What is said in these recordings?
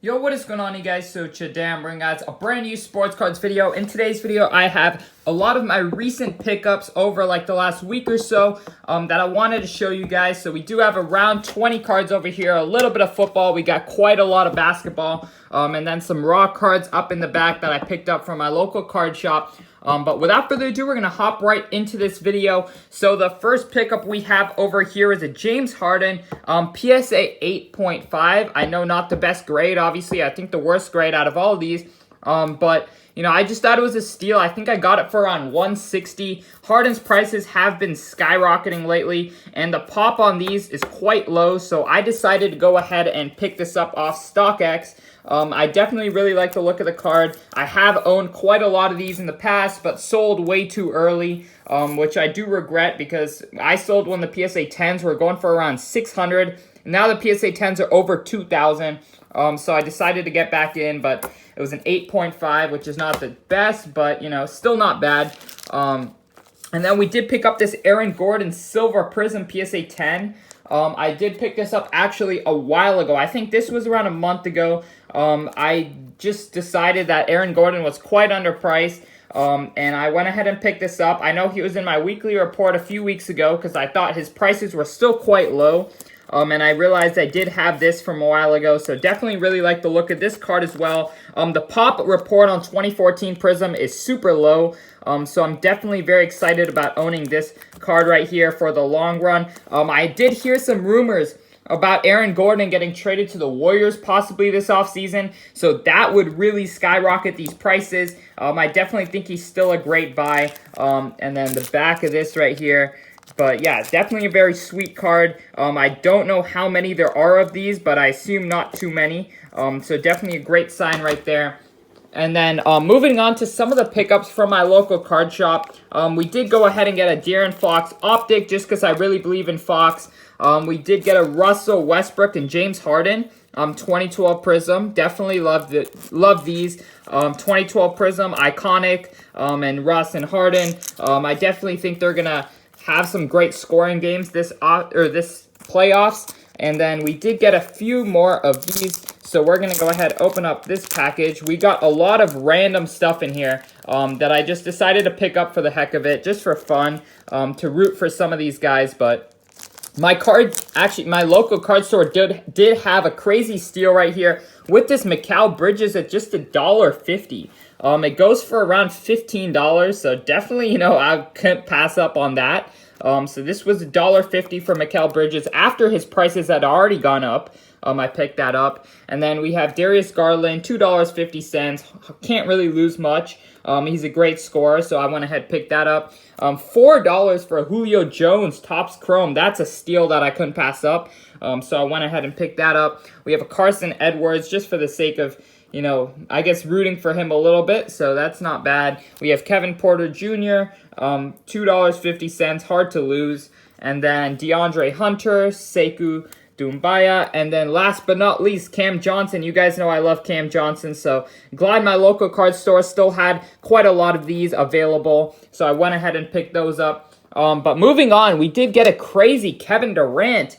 Yo, what is going on, you guys? So today I'm bringing guys a brand new sports cards video. In today's video, I have a lot of my recent pickups over like the last week or so that I wanted to show you guys. So we do have around 20 cards over here, a little bit of football. We got quite a lot of basketball, and then some raw cards up in the back that I picked up from my local card shop. But without further ado, we're going to hop right into this video. So the first pickup we have over here is a James Harden PSA 8.5. I know not the best grade, obviously. I think the worst grade out of all of these. But, you know, I just thought it was a steal. I think I got it for around $160. Harden's prices have been skyrocketing lately, and the pop on these is quite low. So I decided to go ahead and pick this up off StockX. I definitely really like the look of the card. I have owned quite a lot of these in the past, but sold way too early, which I do regret because I sold when the PSA 10s were going for around 600. Now the PSA 10s are over 2,000, so I decided to get back in, but it was an 8.5, which is not the best, but, you know, still not bad. And then we did pick up this Aaron Gordon Silver Prism PSA 10. I did pick this up actually a while ago. I think this was around a month ago. I just decided that Aaron Gordon was quite underpriced, and I went ahead and picked this up. I know he was in my weekly report a few weeks ago because I thought his prices were still quite low. And I realized I did have this from a while ago, so definitely really like the look of this card as well. The pop report on 2014 Prism is super low, so I'm definitely very excited about owning this card right here for the long run. I did hear some rumors about Aaron Gordon getting traded to the Warriors possibly this offseason, so that would really skyrocket these prices. I definitely think he's still a great buy. And then the back of this right here. But yeah, definitely a very sweet card. I don't know how many there are of these, but I assume not too many. So definitely a great sign right there. And then moving on to some of the pickups from my local card shop. We did go ahead and get a De'Aaron Fox Optic just because I really believe in Fox. We did get a Russell Westbrook and James Harden 2012 Prism. Definitely love these. 2012 Prism, iconic, and Russ and Harden. I definitely think they're going to have some great scoring games this playoffs. And then we did get a few more of these, so we're going to go ahead and open up this package. We got a lot of random stuff in here that I just decided to pick up for the heck of it, just for fun, to root for some of these guys. But my cards, actually, my local card store did have a crazy steal right here with this Mikal Bridges at just $1.50. It goes for around $15, so definitely, you know, I couldn't pass up on that. So this was $1.50 for Mikal Bridges after his prices had already gone up. I picked that up. And then we have Darius Garland, $2.50. Can't really lose much. He's a great scorer, so I went ahead and picked that up. $4 for Julio Jones, Topps Chrome. That's a steal that I couldn't pass up. So I went ahead and picked that up. We have a Carson Edwards, just for the sake of, you know, I guess rooting for him a little bit, so that's not bad. We have Kevin Porter Jr., $2.50, hard to lose. And then DeAndre Hunter, Sekou Doumbia, and then last but not least, Cam Johnson. You guys know I love Cam Johnson, so glad my local card store still had quite a lot of these available, so I went ahead and picked those up. But moving on, we did get a crazy Kevin Durant.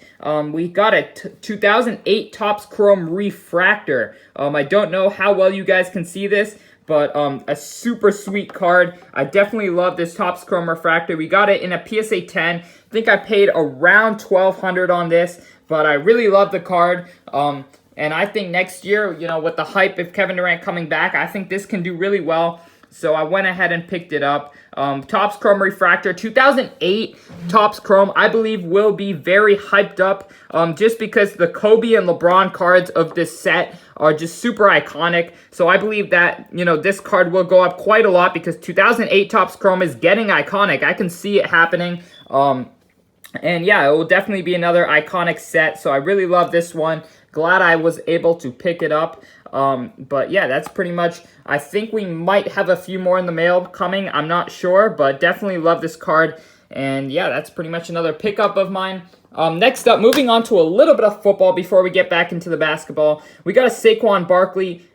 We got a 2008 Topps Chrome Refractor. I don't know how well you guys can see this, but a super sweet card. I definitely love this Topps Chrome Refractor. We got it in a PSA 10. I think I paid around $1,200 on this, but I really love the card. And I think next year, you know, with the hype of Kevin Durant coming back, I think this can do really well. So I went ahead and picked it up. Topps Chrome Refractor, 2008 Topps Chrome, I believe will be very hyped up just because the Kobe and LeBron cards of this set are just super iconic. So I believe that, you know, this card will go up quite a lot because 2008 Topps Chrome is getting iconic. I can see it happening. And yeah, it will definitely be another iconic set. So I really love this one. Glad I was able to pick it up. But yeah, that's pretty much, I think we might have a few more in the mail coming. I'm not sure, but definitely love this card. And yeah, that's pretty much another pickup of mine. Next up, moving on to a little bit of football before we get back into the basketball. We got a Saquon Barkley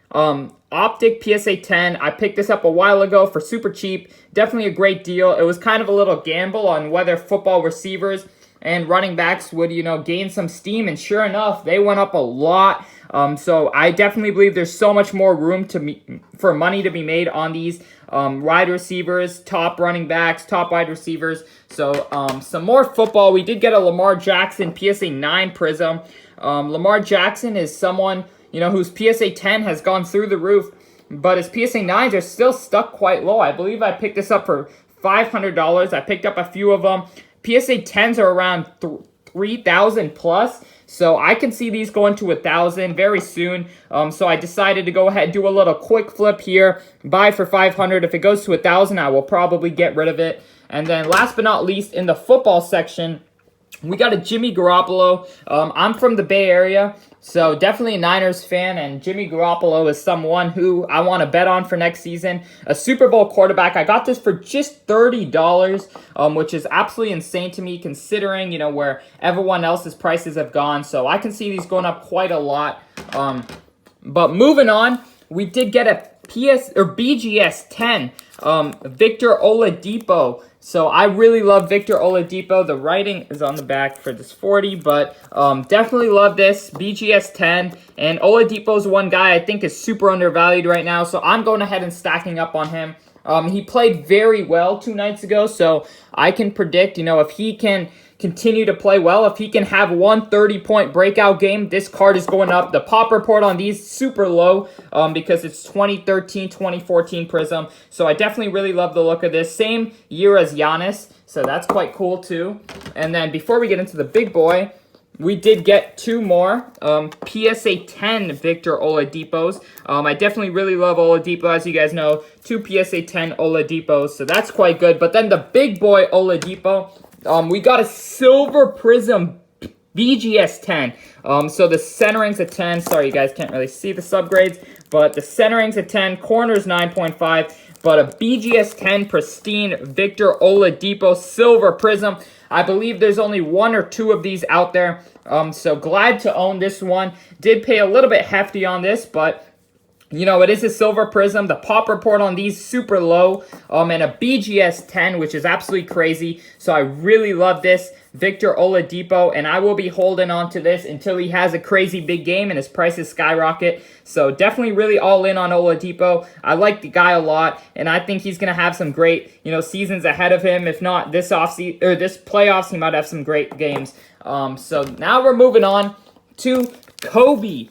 Optic PSA 10. I picked this up a while ago for super cheap. Definitely a great deal. It was kind of a little gamble on whether football receivers and running backs would, gain some steam. And sure enough, they went up a lot. So I definitely believe there's so much more room for money to be made on these wide receivers, top running backs, top wide receivers. So some more football. We did get a Lamar Jackson PSA 9 Prism. Lamar Jackson is someone, whose PSA 10 has gone through the roof, but his PSA 9s are still stuck quite low. I believe I picked this up for $500. I picked up a few of them. PSA 10s are around 3,000 plus. So I can see these going to 1,000 very soon. So I decided to go ahead and do a little quick flip here. Buy for 500. If it goes to 1,000, I will probably get rid of it. And then last but not least, in the football section, we got a Jimmy Garoppolo. I'm from the Bay Area, so definitely a Niners fan, and Jimmy Garoppolo is someone who I want to bet on for next season. A Super Bowl quarterback. I got this for just $30, which is absolutely insane to me considering, where everyone else's prices have gone. So I can see these going up quite a lot. But moving on, we did get a BGS 10, Victor Oladipo. So I really love Victor Oladipo. The writing is on the back for this 40, but definitely love this BGS 10. And Oladipo's one guy I think is super undervalued right now, so I'm going ahead and stacking up on him. He played very well 2 nights ago, so I can predict, if he can continue to play well, if he can have one 30-point breakout game, this card is going up. The pop report on these super low because it's 2013, 2014 Prism. So I definitely really love the look of this. Same year as Giannis, so that's quite cool too. And then before we get into the big boy, we did get 2 more PSA 10 Victor Oladipos. I definitely really love Oladipo, as you guys know. 2 PSA 10 Oladipos, so that's quite good. But then the big boy Oladipo, we got a Silver Prism BGS 10. So the centering's a 10. Sorry, you guys can't really see the subgrades, but the centering's a 10, corner's 9.5. But a BGS 10 pristine Victor Oladipo Silver Prism. I believe there's only 1 or 2 of these out there. So glad to own this one. Did pay a little bit hefty on this, but it is a Silver Prism. The pop report on these super low. And a BGS 10, which is absolutely crazy. So I really love this Victor Oladipo, and I will be holding on to this until he has a crazy big game and his prices skyrocket. So definitely really all in on Oladipo. I like the guy a lot, and I think he's going to have some great, seasons ahead of him. If not this offseason or this playoffs, he might have some great games. So now we're moving on to Kobe.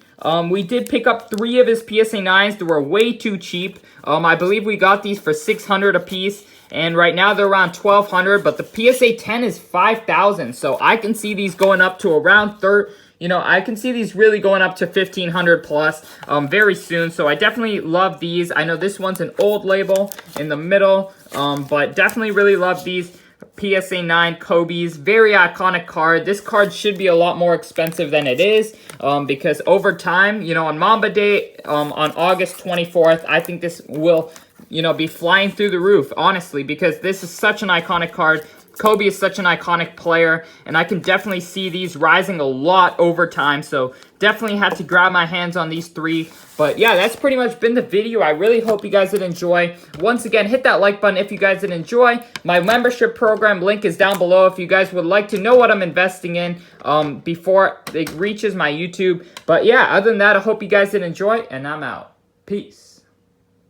We did pick up 3 of his PSA 9s. They were way too cheap. I believe we got these for $600 a piece. And right now they're around $1,200, but the PSA 10 is $5,000. So I can see these going up to around I can see these really going up to $1,500 plus very soon. So I definitely love these. I know this one's an old label in the middle, but definitely really love these PSA 9 Kobe's. Very iconic card. This card should be a lot more expensive than it is because over time, on Mamba Day on August 24th, I think this will be flying through the roof, honestly, because this is such an iconic card. Kobe is such an iconic player, and I can definitely see these rising a lot over time, so definitely had to grab my hands on these 3. But yeah, that's pretty much been the video. I really hope you guys did enjoy. Once again, hit that like button if you guys did enjoy. My membership program link is down below if you guys would like to know what I'm investing in before it reaches my YouTube. But yeah, other than that, I hope you guys did enjoy, and I'm out. Peace.